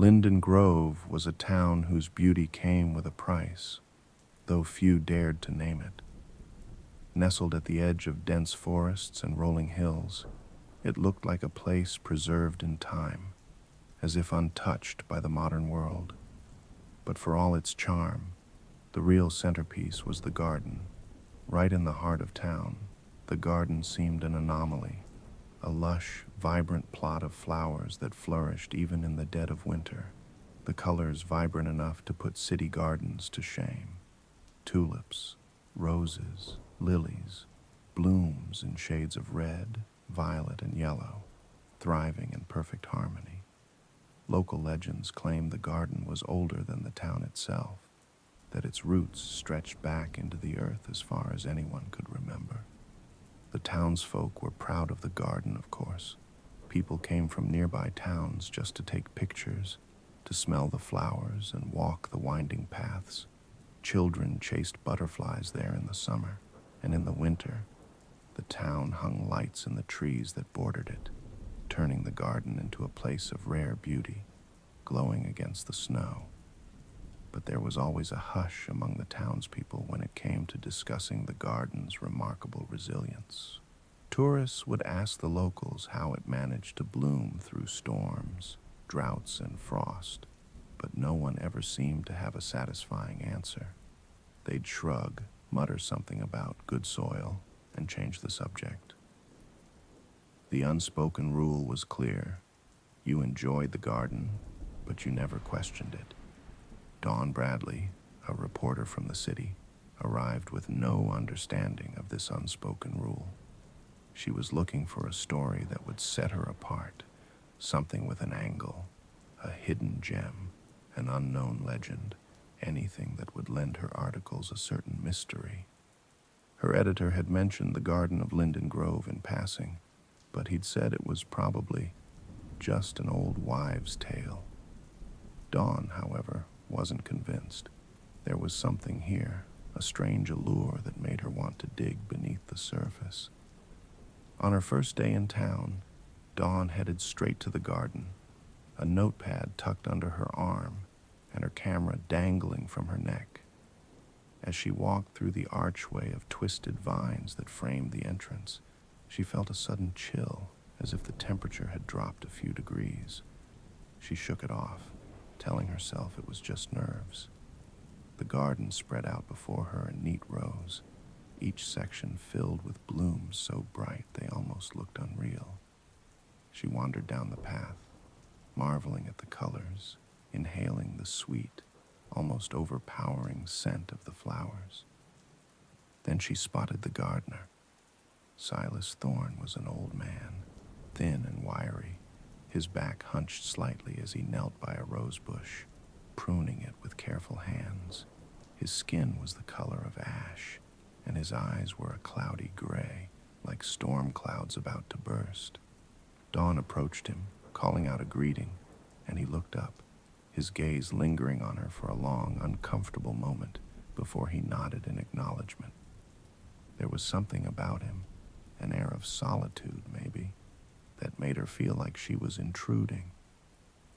Linden Grove was a town whose beauty came with a price, though few dared to name it. Nestled at the edge of dense forests and rolling hills, it looked like a place preserved in time, as if untouched by the modern world. But for all its charm, the real centerpiece was the garden. Right in the heart of town, the garden seemed an anomaly, a lush, vibrant plot of flowers that flourished even in the dead of winter, the colors vibrant enough to put city gardens to shame. Tulips, roses, lilies, blooms in shades of red, violet, and yellow, thriving in perfect harmony. Local legends claim the garden was older than the town itself, that its roots stretched back into the earth as far as anyone could remember. The townsfolk were proud of the garden, of course. People came from nearby towns just to take pictures, to smell the flowers and walk the winding paths. Children chased butterflies there in the summer, and in the winter, the town hung lights in the trees that bordered it, turning the garden into a place of rare beauty, glowing against the snow. But there was always a hush among the townspeople when it came to discussing the garden's remarkable resilience. Tourists would ask the locals how it managed to bloom through storms, droughts, and frost, but no one ever seemed to have a satisfying answer. They'd shrug, mutter something about good soil, and change the subject. The unspoken rule was clear. You enjoyed the garden, but you never questioned it. Dawn Bradley, a reporter from the city, arrived with no understanding of this unspoken rule. She was looking for a story that would set her apart, something with an angle, a hidden gem, an unknown legend, anything that would lend her articles a certain mystery. Her editor had mentioned the garden of Linden Grove in passing, but he'd said it was probably just an old wives' tale. Dawn, however, wasn't convinced. There was something here, a strange allure that made her want to dig beneath the surface. On her first day in town, Dawn headed straight to the garden, a notepad tucked under her arm and her camera dangling from her neck. As she walked through the archway of twisted vines that framed the entrance, she felt a sudden chill, as if the temperature had dropped a few degrees. She shook it off, telling herself it was just nerves. The garden spread out before her in neat rows, each section filled with blooms so bright they almost looked unreal. She wandered down the path, marveling at the colors, inhaling the sweet, almost overpowering scent of the flowers. Then she spotted the gardener. Silas Thorne was an old man, thin and wiry, his back hunched slightly as he knelt by a rose bush, pruning it with careful hands. His skin was the color of ash, and his eyes were a cloudy gray, like storm clouds about to burst. Dawn approached him, calling out a greeting, and he looked up, his gaze lingering on her for a long, uncomfortable moment before he nodded in acknowledgement. There was something about him, an air of solitude maybe, that made her feel like she was intruding.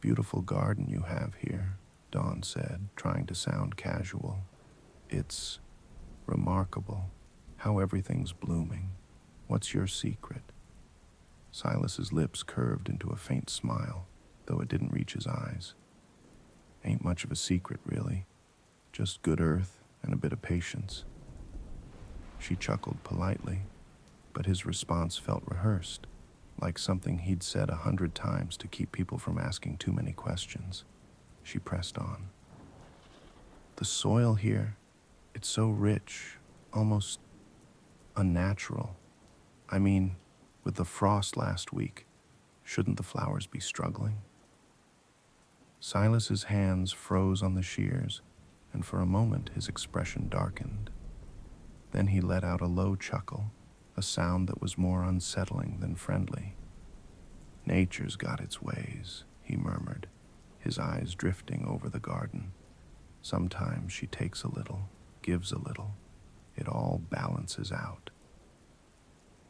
"Beautiful garden you have here," Dawn said, trying to sound casual. "It's remarkable how everything's blooming. What's your secret?" Silas's lips curved into a faint smile, though it didn't reach his eyes. "Ain't much of a secret, really. Just good earth and a bit of patience." She chuckled politely, but his response felt rehearsed, like something he'd said 100 times to keep people from asking too many questions. She pressed on. "The soil here, it's so rich, almost unnatural. I mean, with the frost last week, shouldn't the flowers be struggling?" Silas's hands froze on the shears, and for a moment his expression darkened. Then he let out a low chuckle, a sound that was more unsettling than friendly. "Nature's got its ways," he murmured, his eyes drifting over the garden. "Sometimes she takes a little, gives a little. It all balances out."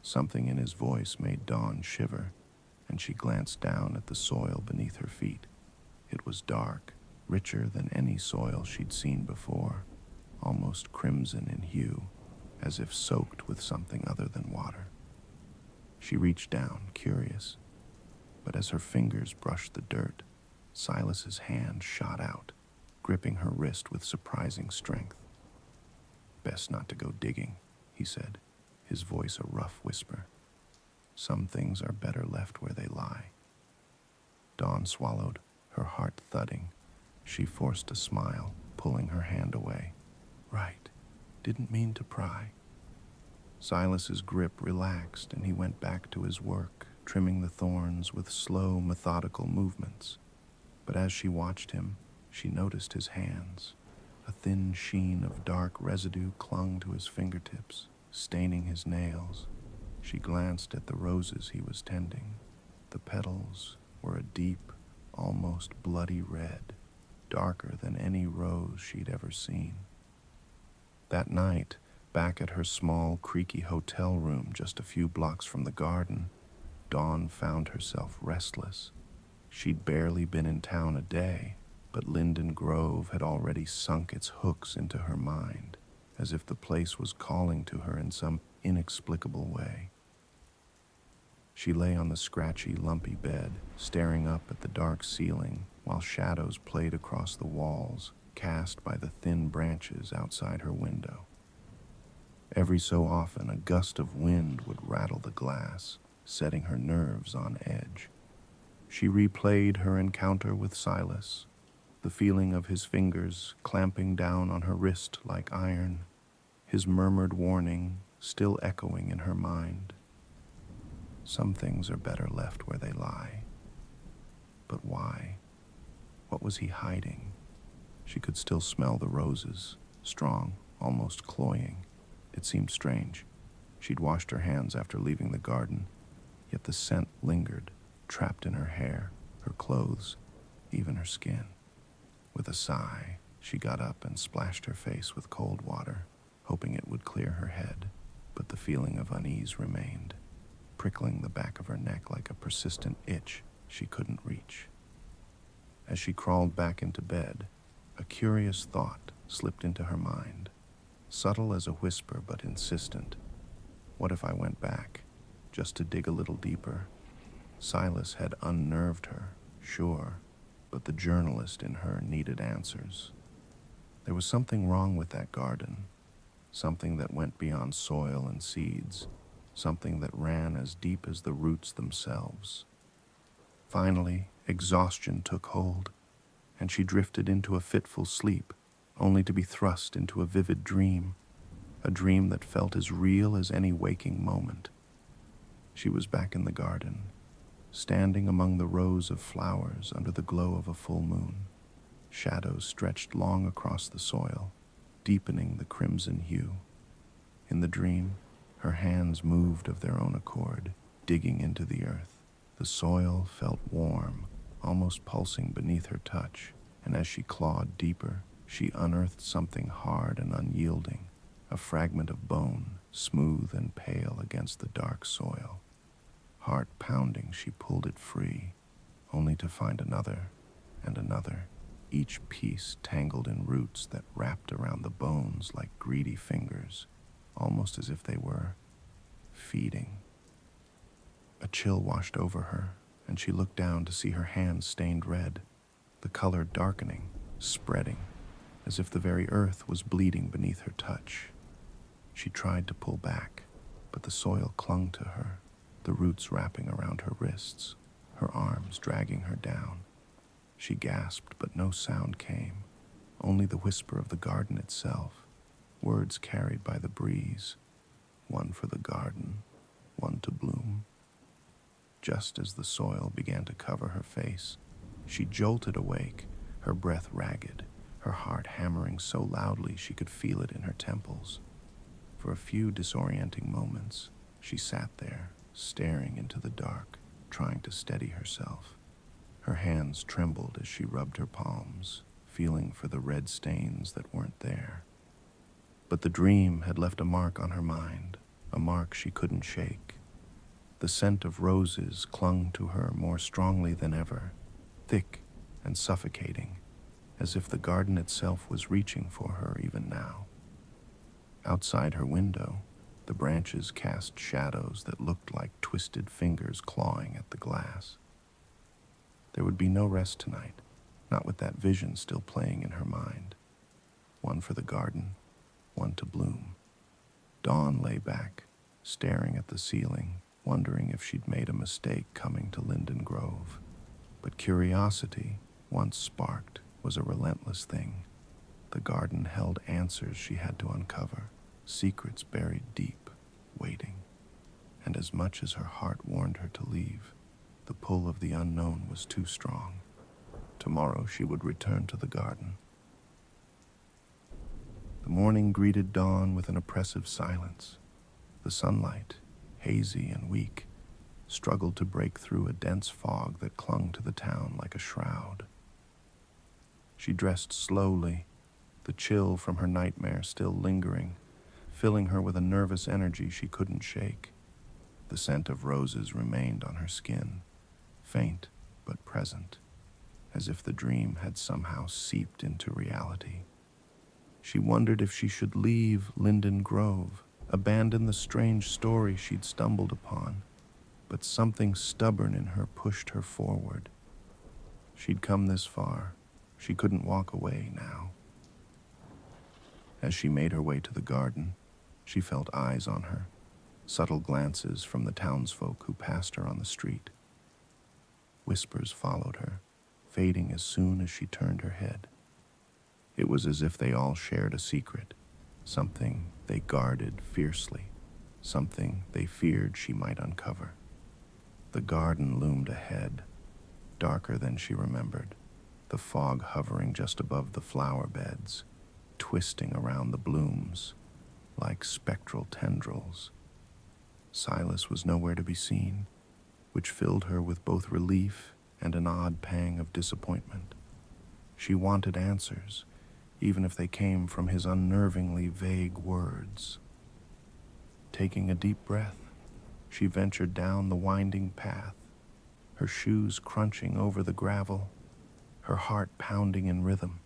Something in his voice made Dawn shiver, and she glanced down at the soil beneath her feet. It was dark, richer than any soil she'd seen before, almost crimson in hue, as if soaked with something other than water. She reached down, curious, but as her fingers brushed the dirt, Silas's hand shot out, gripping her wrist with surprising strength. "Best not to go digging," he said, his voice a rough whisper. "Some things are better left where they lie." Dawn swallowed, her heart thudding. She forced a smile, pulling her hand away. "Right. Didn't mean to pry." Silas's grip relaxed, and he went back to his work, trimming the thorns with slow, methodical movements. But as she watched him, she noticed his hands. A thin sheen of dark residue clung to his fingertips, staining his nails. She glanced at the roses he was tending. The petals were a deep, almost bloody red, darker than any rose she'd ever seen. That night, back at her small, creaky hotel room just a few blocks from the garden, Dawn found herself restless. She'd barely been in town a day, but Linden Grove had already sunk its hooks into her mind, as if the place was calling to her in some inexplicable way. She lay on the scratchy, lumpy bed, staring up at the dark ceiling, while shadows played across the walls, cast by the thin branches outside her window. Every so often, a gust of wind would rattle the glass, setting her nerves on edge. She replayed her encounter with Silas, the feeling of his fingers clamping down on her wrist like iron, his murmured warning still echoing in her mind. Some things are better left where they lie. But why? What was he hiding? She could still smell the roses, strong, almost cloying. It seemed strange. She'd washed her hands after leaving the garden, yet the scent lingered, trapped in her hair, her clothes, even her skin. With a sigh, she got up and splashed her face with cold water, hoping it would clear her head, but the feeling of unease remained, prickling the back of her neck like a persistent itch she couldn't reach. As she crawled back into bed, a curious thought slipped into her mind, subtle as a whisper but insistent. What if I went back, just to dig a little deeper? Silas had unnerved her, sure, but the journalist in her needed answers. There was something wrong with that garden, something that went beyond soil and seeds, something that ran as deep as the roots themselves. Finally, exhaustion took hold, and she drifted into a fitful sleep, only to be thrust into a vivid dream, a dream that felt as real as any waking moment. She was back in the garden, standing among the rows of flowers under the glow of a full moon. Shadows stretched long across the soil, deepening the crimson hue. In the dream, her hands moved of their own accord, digging into the earth. The soil felt warm, almost pulsing beneath her touch, and as she clawed deeper, she unearthed something hard and unyielding, a fragment of bone, smooth and pale against the dark soil. Heart pounding, she pulled it free, only to find another and another, each piece tangled in roots that wrapped around the bones like greedy fingers, almost as if they were feeding. A chill washed over her, and she looked down to see her hands stained red, the color darkening, spreading, as if the very earth was bleeding beneath her touch. She tried to pull back, but the soil clung to her, the roots wrapping around her wrists, her arms dragging her down. She gasped, but no sound came, only the whisper of the garden itself, words carried by the breeze, one for the garden, one to bloom. Just as the soil began to cover her face, she jolted awake, her breath ragged, her heart hammering so loudly she could feel it in her temples. For a few disorienting moments, she sat there, staring into the dark, trying to steady herself. Her hands trembled as she rubbed her palms, feeling for the red stains that weren't there. But the dream had left a mark on her mind, a mark she couldn't shake. The scent of roses clung to her more strongly than ever, thick and suffocating, as if the garden itself was reaching for her even now. Outside her window, the branches cast shadows that looked like twisted fingers clawing at the glass. There would be no rest tonight, not with that vision still playing in her mind. One for the garden, one to bloom. Dawn lay back, staring at the ceiling, wondering if she'd made a mistake coming to Linden Grove. But curiosity, once sparked, was a relentless thing. The garden held answers she had to uncover, secrets buried deep, waiting. And as much as her heart warned her to leave, the pull of the unknown was too strong. Tomorrow she would return to the garden. The morning greeted dawn with an oppressive silence. The sunlight, hazy and weak, struggled to break through a dense fog that clung to the town like a shroud. She dressed slowly, the chill from her nightmare still lingering, filling her with a nervous energy she couldn't shake. The scent of roses remained on her skin, faint but present, as if the dream had somehow seeped into reality. She wondered if she should leave Linden Grove, abandon the strange story she'd stumbled upon, but something stubborn in her pushed her forward. She'd come this far. She couldn't walk away now. As she made her way to the garden, she felt eyes on her, subtle glances from the townsfolk who passed her on the street. Whispers followed her, fading as soon as she turned her head. It was as if they all shared a secret, something they guarded fiercely, something they feared she might uncover. The garden loomed ahead, darker than she remembered, the fog hovering just above the flower beds, twisting around the blooms like spectral tendrils. Silas was nowhere to be seen, which filled her with both relief and an odd pang of disappointment. She wanted answers, even if they came from his unnervingly vague words. Taking a deep breath, she ventured down the winding path, her shoes crunching over the gravel, her heart pounding in rhythm.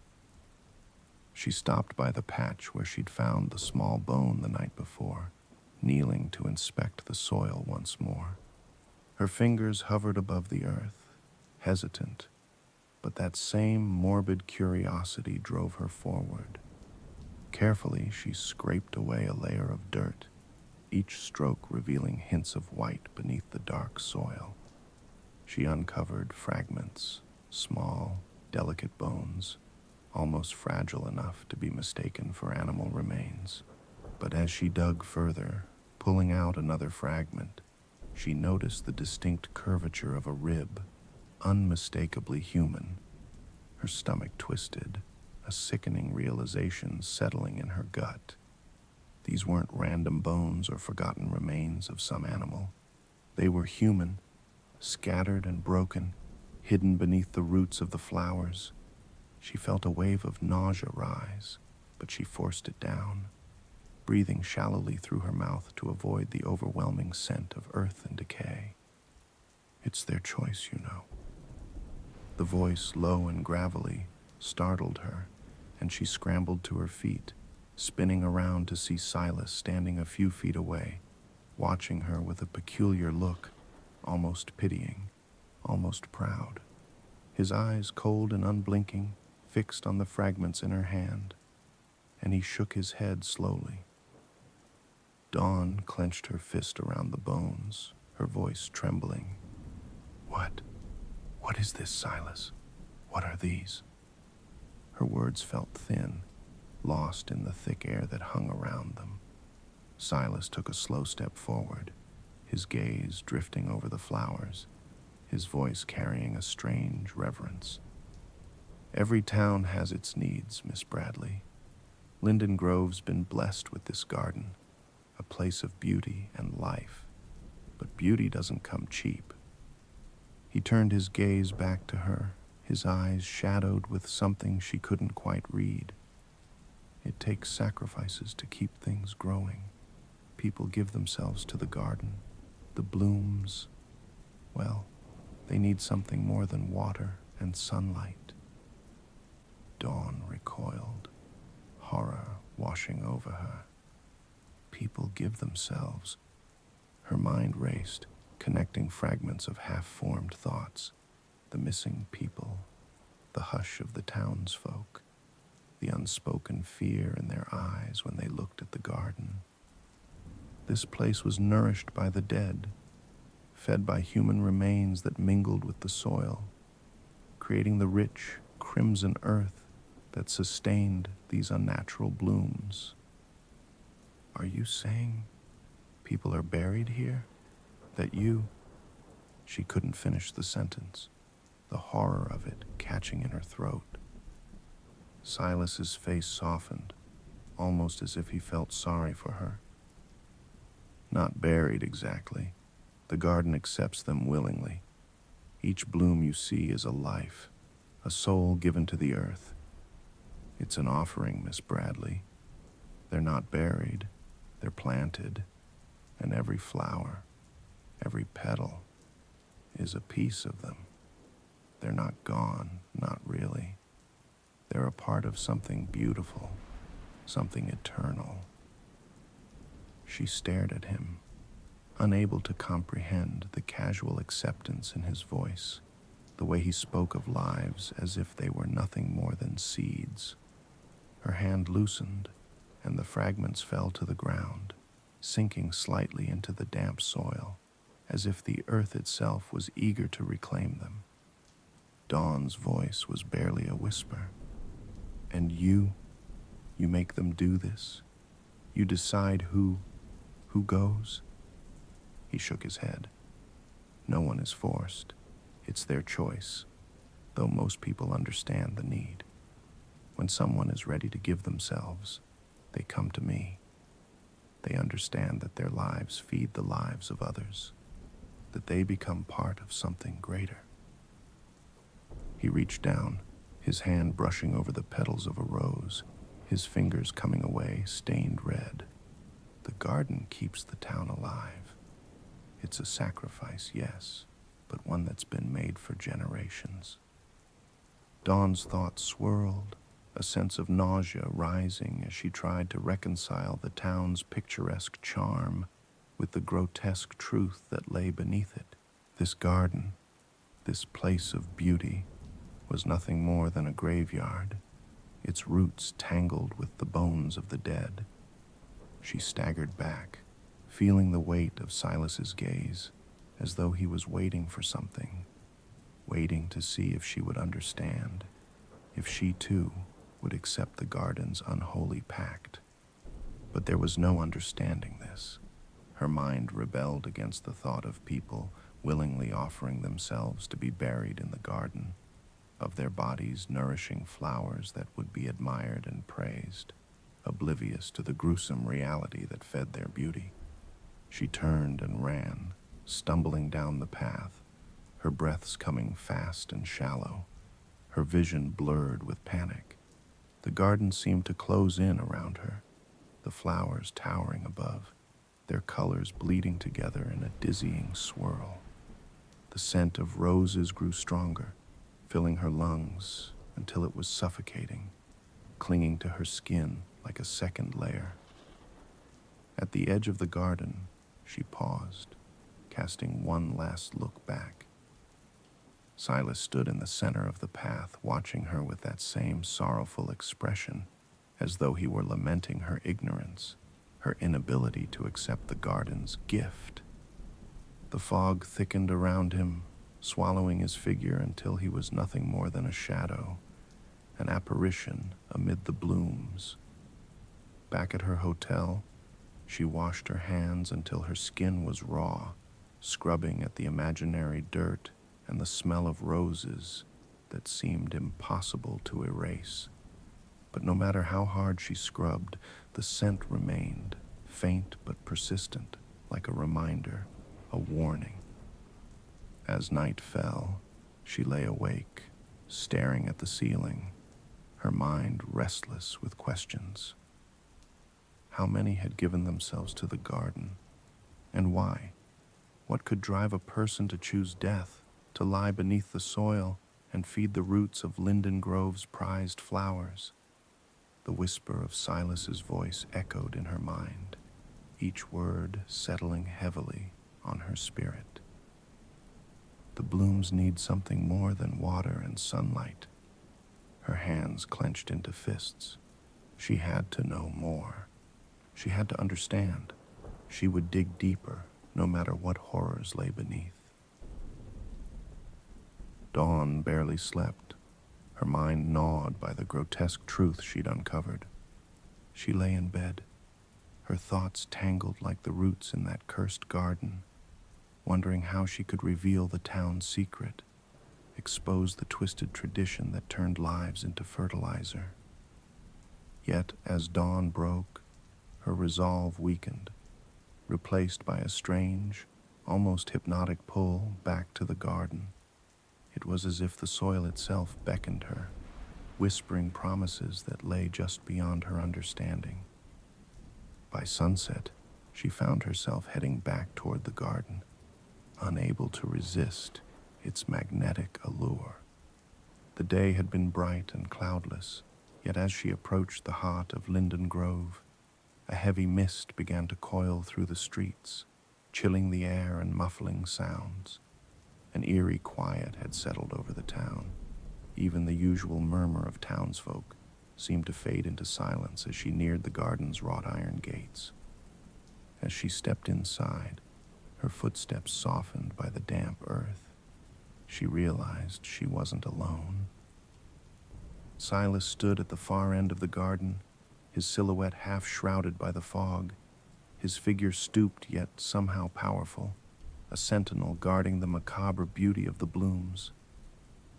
She stopped by the patch where she'd found the small bone the night before, kneeling to inspect the soil once more. Her fingers hovered above the earth, hesitant, but that same morbid curiosity drove her forward. Carefully, she scraped away a layer of dirt, each stroke revealing hints of white beneath the dark soil. She uncovered fragments, small, delicate bones, almost fragile enough to be mistaken for animal remains. But as she dug further, pulling out another fragment, she noticed the distinct curvature of a rib, unmistakably human. Her stomach twisted, a sickening realization settling in her gut. These weren't random bones or forgotten remains of some animal. They were human, scattered and broken, hidden beneath the roots of the flowers. She felt a wave of nausea rise, but she forced it down, breathing shallowly through her mouth to avoid the overwhelming scent of earth and decay. "It's their choice, you know." The voice, low and gravelly, startled her, and she scrambled to her feet, spinning around to see Silas standing a few feet away, watching her with a peculiar look, almost pitying, almost proud. His eyes, cold and unblinking, fixed on the fragments in her hand, and he shook his head slowly. Dawn clenched her fist around the bones, her voice trembling. What? What is this, Silas? What are these?" Her words felt thin, lost in the thick air that hung around them. Silas took a slow step forward, his gaze drifting over the flowers, his voice carrying a strange reverence. "Every town has its needs, Miss Bradley. Linden Grove's been blessed with this garden, a place of beauty and life. But beauty doesn't come cheap." He turned his gaze back to her, his eyes shadowed with something she couldn't quite read. "It takes sacrifices to keep things growing. People give themselves to the garden. The blooms, well, they need something more than water and sunlight." washing over her. People give themselves. Her mind raced, connecting fragments of half-formed thoughts. The missing people, the hush of the townsfolk, the unspoken fear in their eyes when they looked at the garden. This place was nourished by the dead, fed by human remains that mingled with the soil, creating the rich, crimson earth that sustained these unnatural blooms. Are you saying people are buried here? That you... She couldn't finish the sentence, the horror of it catching in her throat. Silas's face softened, almost as if he felt sorry for her. Not buried exactly. The garden accepts them willingly. Each bloom you see is a life, a soul given to the earth. It's an offering, Miss Bradley. They're not buried, they're planted, and every flower, every petal, is a piece of them. They're not gone, not really. They're a part of something beautiful, something eternal. She stared at him, unable to comprehend the casual acceptance in his voice, the way he spoke of lives as if they were nothing more than seeds. Her hand loosened, and the fragments fell to the ground, sinking slightly into the damp soil, as if the earth itself was eager to reclaim them. Dawn's voice was barely a whisper. And you make them do this? You decide who goes? He shook his head. No one is forced. It's their choice, though most people understand the need. When someone is ready to give themselves, they come to me. They understand that their lives feed the lives of others, that they become part of something greater. He reached down, his hand brushing over the petals of a rose, his fingers coming away stained red. The garden keeps the town alive. It's a sacrifice, yes, but one that's been made for generations. Dawn's thoughts swirled, a sense of nausea rising as she tried to reconcile the town's picturesque charm with the grotesque truth that lay beneath it. This garden, this place of beauty, was nothing more than a graveyard, its roots tangled with the bones of the dead. She staggered back, feeling the weight of Silas's gaze, as though he was waiting for something, waiting to see if she would understand, if she too would accept the garden's unholy pact. But there was no understanding this. Her mind rebelled against the thought of people willingly offering themselves to be buried in the garden, of their bodies nourishing flowers that would be admired and praised, oblivious to the gruesome reality that fed their beauty. She turned and ran, stumbling down the path, her breaths coming fast and shallow, her vision blurred with panic. The garden seemed to close in around her, the flowers towering above, their colors bleeding together in a dizzying swirl. The scent of roses grew stronger, filling her lungs until it was suffocating, clinging to her skin like a second layer. At the edge of the garden, she paused, casting one last look back. Silas stood in the center of the path, watching her with that same sorrowful expression, as though he were lamenting her ignorance, her inability to accept the garden's gift. The fog thickened around him, swallowing his figure until he was nothing more than a shadow, an apparition amid the blooms. Back at her hotel, she washed her hands until her skin was raw, scrubbing at the imaginary dirt and the smell of roses that seemed impossible to erase. But no matter how hard she scrubbed, the scent remained, faint but persistent, like a reminder, a warning. As night fell, she lay awake, staring at the ceiling, her mind restless with questions. How many had given themselves to the garden? And why? What could drive a person to choose death, to lie beneath the soil and feed the roots of Linden Grove's prized flowers? The whisper of Silas's voice echoed in her mind, each word settling heavily on her spirit. The blooms need something more than water and sunlight. Her hands clenched into fists. She had to know more. She had to understand. She would dig deeper, no matter what horrors lay beneath. Dawn barely slept, her mind gnawed by the grotesque truth she'd uncovered. She lay in bed, her thoughts tangled like the roots in that cursed garden, wondering how she could reveal the town's secret, expose the twisted tradition that turned lives into fertilizer. Yet, as dawn broke, her resolve weakened, replaced by a strange, almost hypnotic pull back to the garden. It was as if the soil itself beckoned her, whispering promises that lay just beyond her understanding. By sunset, she found herself heading back toward the garden, unable to resist its magnetic allure. The day had been bright and cloudless, yet as she approached the heart of Linden Grove, a heavy mist began to coil through the streets, chilling the air and muffling sounds. An eerie quiet had settled over the town. Even the usual murmur of townsfolk seemed to fade into silence as she neared the garden's wrought iron gates. As she stepped inside, her footsteps softened by the damp earth. She realized she wasn't alone. Silas stood at the far end of the garden, his silhouette half shrouded by the fog, his figure stooped yet somehow powerful, a sentinel guarding the macabre beauty of the blooms.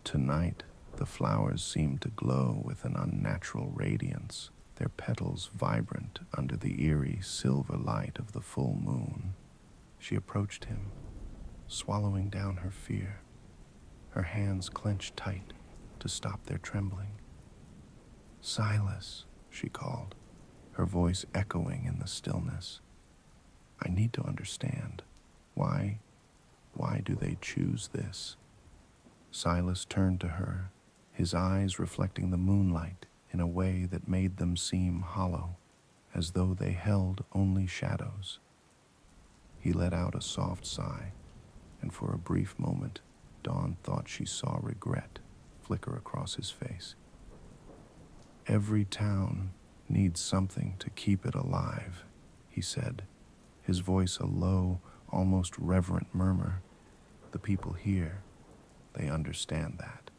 Tonight, the flowers seemed to glow with an unnatural radiance, their petals vibrant under the eerie silver light of the full moon. She approached him, swallowing down her fear, her hands clenched tight to stop their trembling. "Silas," she called, her voice echoing in the stillness. "I need to understand. Why do they choose this?" Silas turned to her, his eyes reflecting the moonlight in a way that made them seem hollow, as though they held only shadows. He let out a soft sigh, and for a brief moment, Dawn thought she saw regret flicker across his face. "Every town needs something to keep it alive," he said, his voice a low, almost reverent murmur. "The people here, they understand that.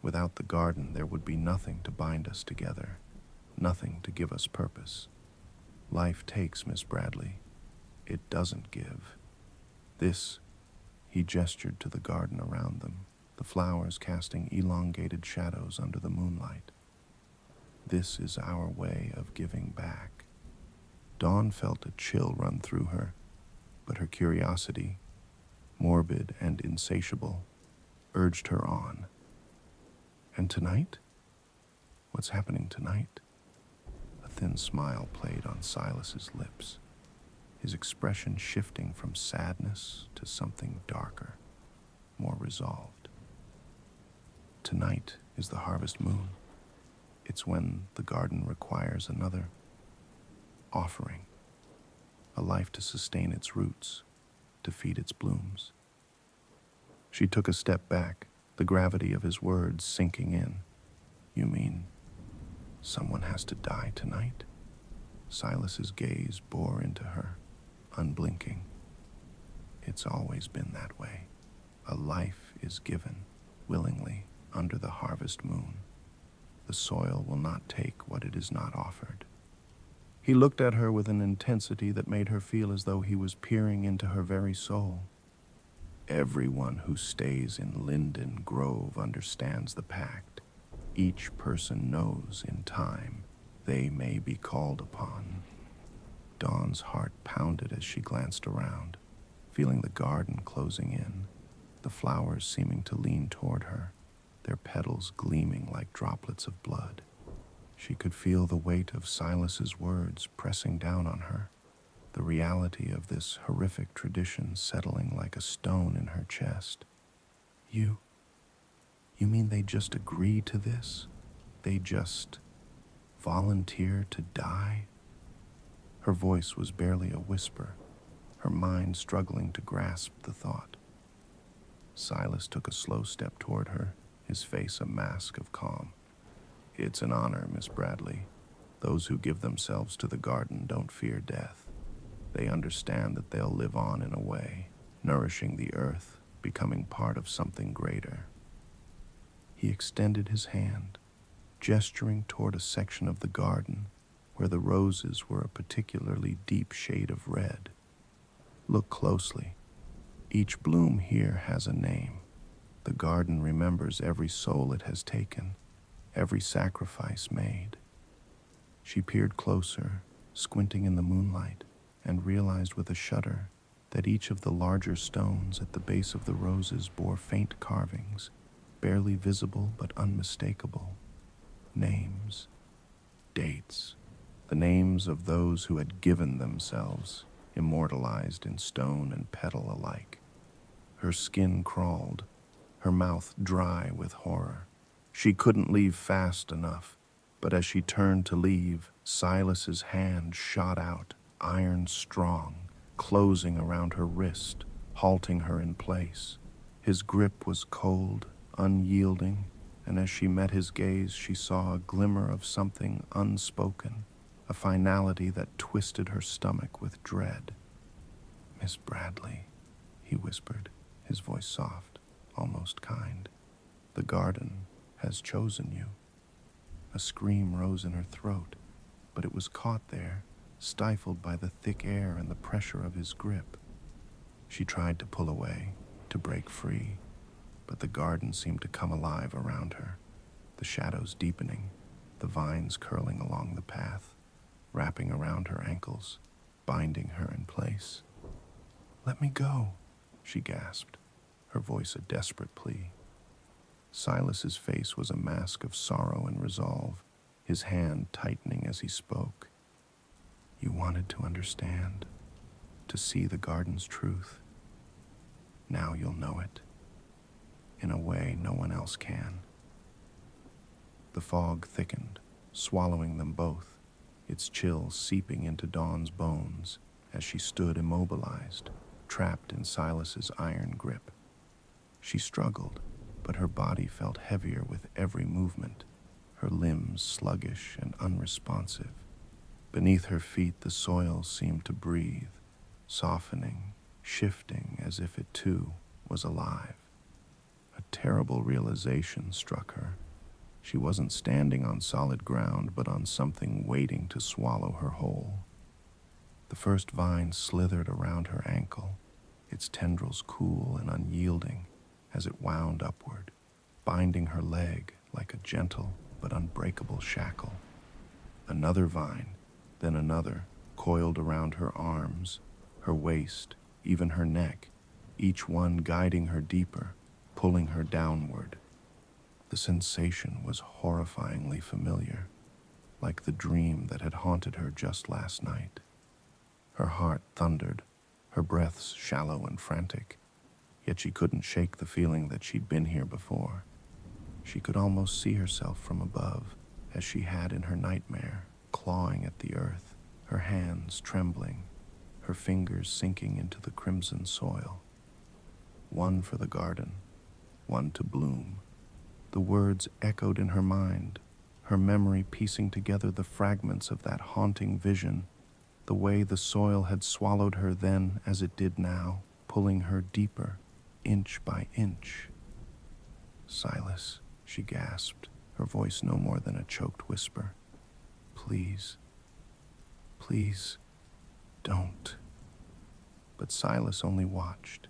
Without the garden, there would be nothing to bind us together, nothing to give us purpose. Life takes, Miss Bradley. It doesn't give. This," he gestured to the garden around them, the flowers casting elongated shadows under the moonlight. "This is our way of giving back." Dawn felt a chill run through her, but her curiosity, morbid and insatiable, urged her on. "And tonight? What's happening tonight?" A thin smile played on Silas's lips, his expression shifting from sadness to something darker, more resolved. "Tonight is the harvest moon. It's when the garden requires another offering, a life to sustain its roots, to feed its blooms." She took a step back, the gravity of his words sinking in. "You mean someone has to die tonight?" Silas's gaze bore into her, unblinking. "It's always been that way. A life is given, willingly, under the harvest moon. The soil will not take what it is not offered." He looked at her with an intensity that made her feel as though he was peering into her very soul. "Everyone who stays in Linden Grove understands the pact. Each person knows in time they may be called upon." Dawn's heart pounded as she glanced around, feeling the garden closing in, the flowers seeming to lean toward her, their petals gleaming like droplets of blood. She could feel the weight of Silas's words pressing down on her, the reality of this horrific tradition settling like a stone in her chest. You mean they just agree to this? They just Volunteer to die? Her voice was barely a whisper, her mind struggling to grasp the thought. Silas took a slow step toward her, his face a mask of calm. "It's an honor, Miss Bradley. Those who give themselves to the garden don't fear death. They understand that they'll live on in a way, nourishing the earth, becoming part of something greater." He extended his hand, gesturing toward a section of the garden where the roses were a particularly deep shade of red. "Look closely. Each bloom here has a name. The garden remembers every soul it has taken, every sacrifice made." She peered closer, squinting in the moonlight, and realized with a shudder that each of the larger stones at the base of the roses bore faint carvings, barely visible but unmistakable. Names, dates, the names of those who had given themselves, immortalized in stone and petal alike. Her skin crawled, her mouth dry with horror. She couldn't leave fast enough, but as she turned to leave, Silas's hand shot out, iron strong, closing around her wrist, halting her in place. His grip was cold, unyielding, and as she met his gaze, she saw a glimmer of something unspoken, a finality that twisted her stomach with dread. "Miss Bradley," he whispered, his voice soft, almost kind. "The garden has chosen you." A scream rose in her throat, but it was caught there, stifled by the thick air and the pressure of his grip. She tried to pull away, to break free, but the garden seemed to come alive around her, the shadows deepening, the vines curling along the path, wrapping around her ankles, binding her in place. "Let me go," she gasped, her voice a desperate plea. Silas's face was a mask of sorrow and resolve, his hand tightening as he spoke. "You wanted to understand, to see the garden's truth. Now you'll know it, in a way no one else can." The fog thickened, swallowing them both, its chill seeping into Dawn's bones as she stood immobilized, trapped in Silas's iron grip. She struggled, but her body felt heavier with every movement, her limbs sluggish and unresponsive. Beneath her feet the soil seemed to breathe, softening, shifting as if it too was alive. A terrible realization struck her. She wasn't standing on solid ground, but on something waiting to swallow her whole. The first vine slithered around her ankle, its tendrils cool and unyielding as it wound upward, binding her leg like a gentle but unbreakable shackle. Another vine, then another, coiled around her arms, her waist, even her neck, each one guiding her deeper, pulling her downward. The sensation was horrifyingly familiar, like the dream that had haunted her just last night. Her heart thundered, her breaths shallow and frantic, yet she couldn't shake the feeling that she'd been here before. She could almost see herself from above, as she had in her nightmare, clawing at the earth, her hands trembling, her fingers sinking into the crimson soil. One for the garden, one to bloom. The words echoed in her mind, her memory piecing together the fragments of that haunting vision, the way the soil had swallowed her then as it did now, pulling her deeper, inch by inch. "Silas," she gasped, her voice no more than a choked whisper. "Please, please, don't." But Silas only watched,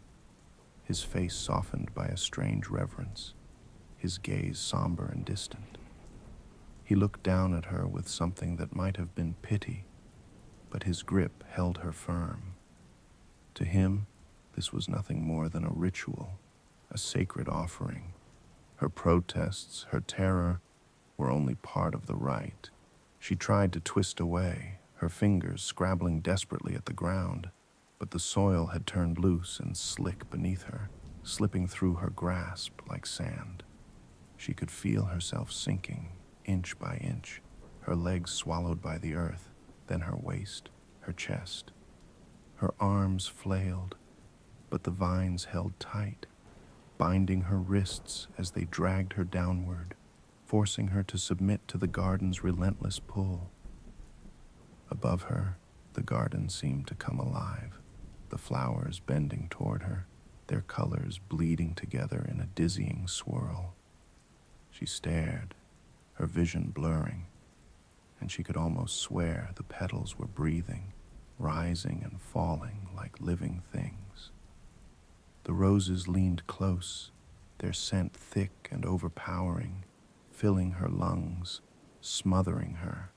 his face softened by a strange reverence, his gaze somber and distant. He looked down at her with something that might have been pity, but his grip held her firm. To him, this was nothing more than a ritual, a sacred offering. Her protests, her terror, were only part of the rite. She tried to twist away, her fingers scrabbling desperately at the ground, but the soil had turned loose and slick beneath her, slipping through her grasp like sand. She could feel herself sinking, inch by inch, her legs swallowed by the earth, then her waist, her chest. Her arms flailed, but the vines held tight, binding her wrists as they dragged her downward, forcing her to submit to the garden's relentless pull. Above her, the garden seemed to come alive, the flowers bending toward her, their colors bleeding together in a dizzying swirl. She stared, her vision blurring, and she could almost swear the petals were breathing, rising and falling like living things. The roses leaned close, their scent thick and overpowering, filling her lungs, smothering her.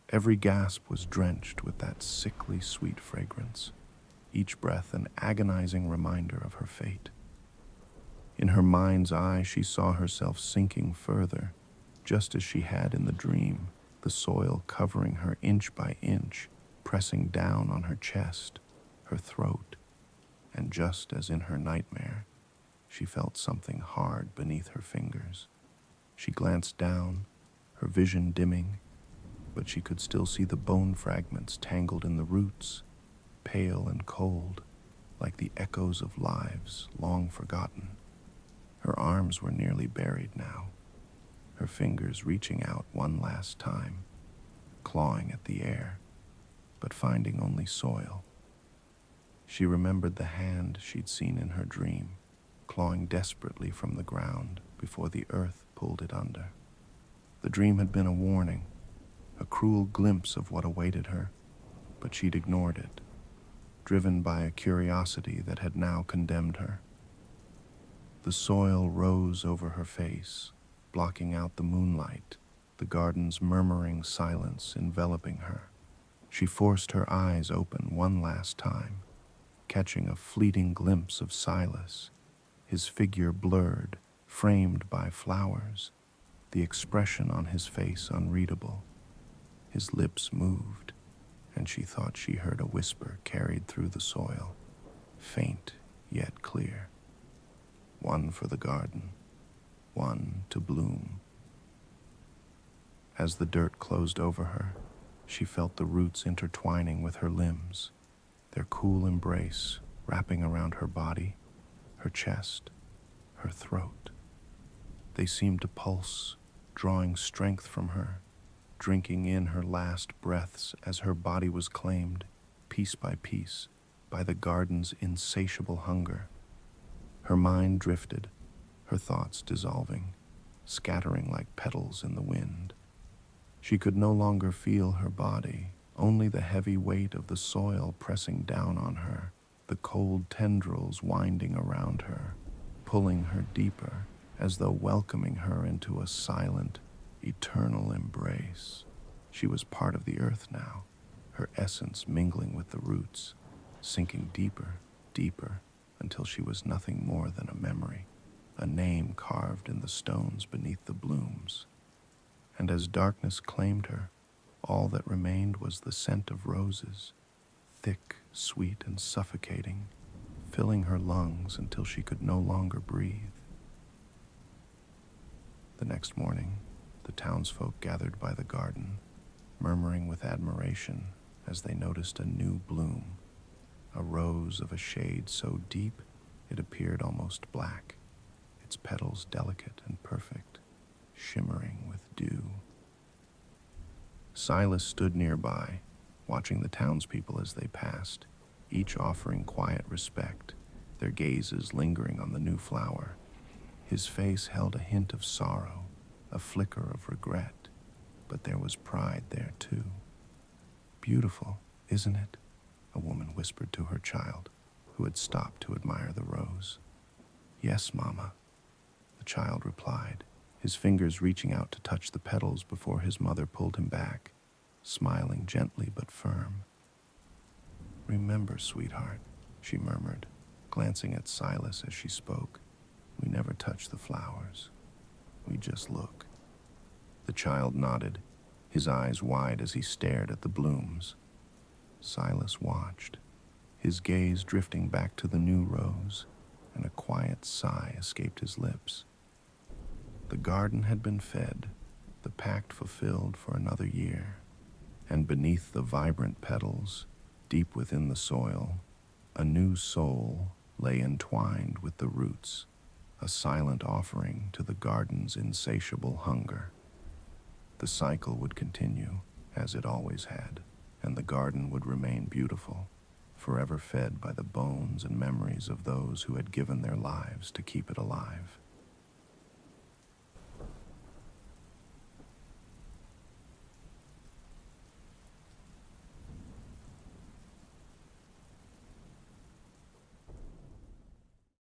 Every gasp was drenched with that sickly sweet fragrance, each breath an agonizing reminder of her fate. In her mind's eye, she saw herself sinking further, just as she had in the dream, the soil covering her inch by inch, pressing down on her chest, her throat, and just as in her nightmare, she felt something hard beneath her fingers. She glanced down, her vision dimming, but she could still see the bone fragments tangled in the roots, pale and cold, like the echoes of lives long forgotten. Her arms were nearly buried now, her fingers reaching out one last time, clawing at the air, but finding only soil. She remembered the hand she'd seen in her dream, clawing desperately from the ground before the earth pulled it under. The dream had been a warning, a cruel glimpse of what awaited her, but she'd ignored it, driven by a curiosity that had now condemned her. The soil rose over her face, blocking out the moonlight, the garden's murmuring silence enveloping her. She forced her eyes open one last time, catching a fleeting glimpse of Silas, his figure blurred, framed by flowers, the expression on his face unreadable. His lips moved, and she thought she heard a whisper carried through the soil, faint yet clear. One for the garden, one to bloom. As the dirt closed over her, she felt the roots intertwining with her limbs, their cool embrace wrapping around her body, her chest, her throat. They seemed to pulse, drawing strength from her, drinking in her last breaths as her body was claimed, piece by piece, by the garden's insatiable hunger. Her mind drifted, her thoughts dissolving, scattering like petals in the wind. She could no longer feel her body, only the heavy weight of the soil pressing down on her, the cold tendrils winding around her, pulling her deeper, as though welcoming her into a silent, eternal embrace. She was part of the earth now, her essence mingling with the roots, sinking deeper, deeper, until she was nothing more than a memory, a name carved in the stones beneath the blooms. And as darkness claimed her, all that remained was the scent of roses, thick, sweet, and suffocating, filling her lungs until she could no longer breathe. The next morning, the townsfolk gathered by the garden, murmuring with admiration as they noticed a new bloom, a rose of a shade so deep it appeared almost black, its petals delicate and perfect, shimmering with dew. Silas stood nearby, watching the townspeople as they passed, each offering quiet respect, their gazes lingering on the new flower. His face held a hint of sorrow, a flicker of regret, but there was pride there too. "Beautiful, isn't it?" a woman whispered to her child, who had stopped to admire the rose. "Yes, Mama," the child replied, his fingers reaching out to touch the petals before his mother pulled him back, smiling gently but firm. "Remember, sweetheart," she murmured, glancing at Silas as she spoke, "we never touch the flowers. We just look." The child nodded, his eyes wide as he stared at the blooms. Silas watched, his gaze drifting back to the new rose, and a quiet sigh escaped his lips. The garden had been fed, the pact fulfilled for another year. And beneath the vibrant petals, deep within the soil, a new soul lay entwined with the roots, a silent offering to the garden's insatiable hunger. The cycle would continue, as it always had, and the garden would remain beautiful, forever fed by the bones and memories of those who had given their lives to keep it alive.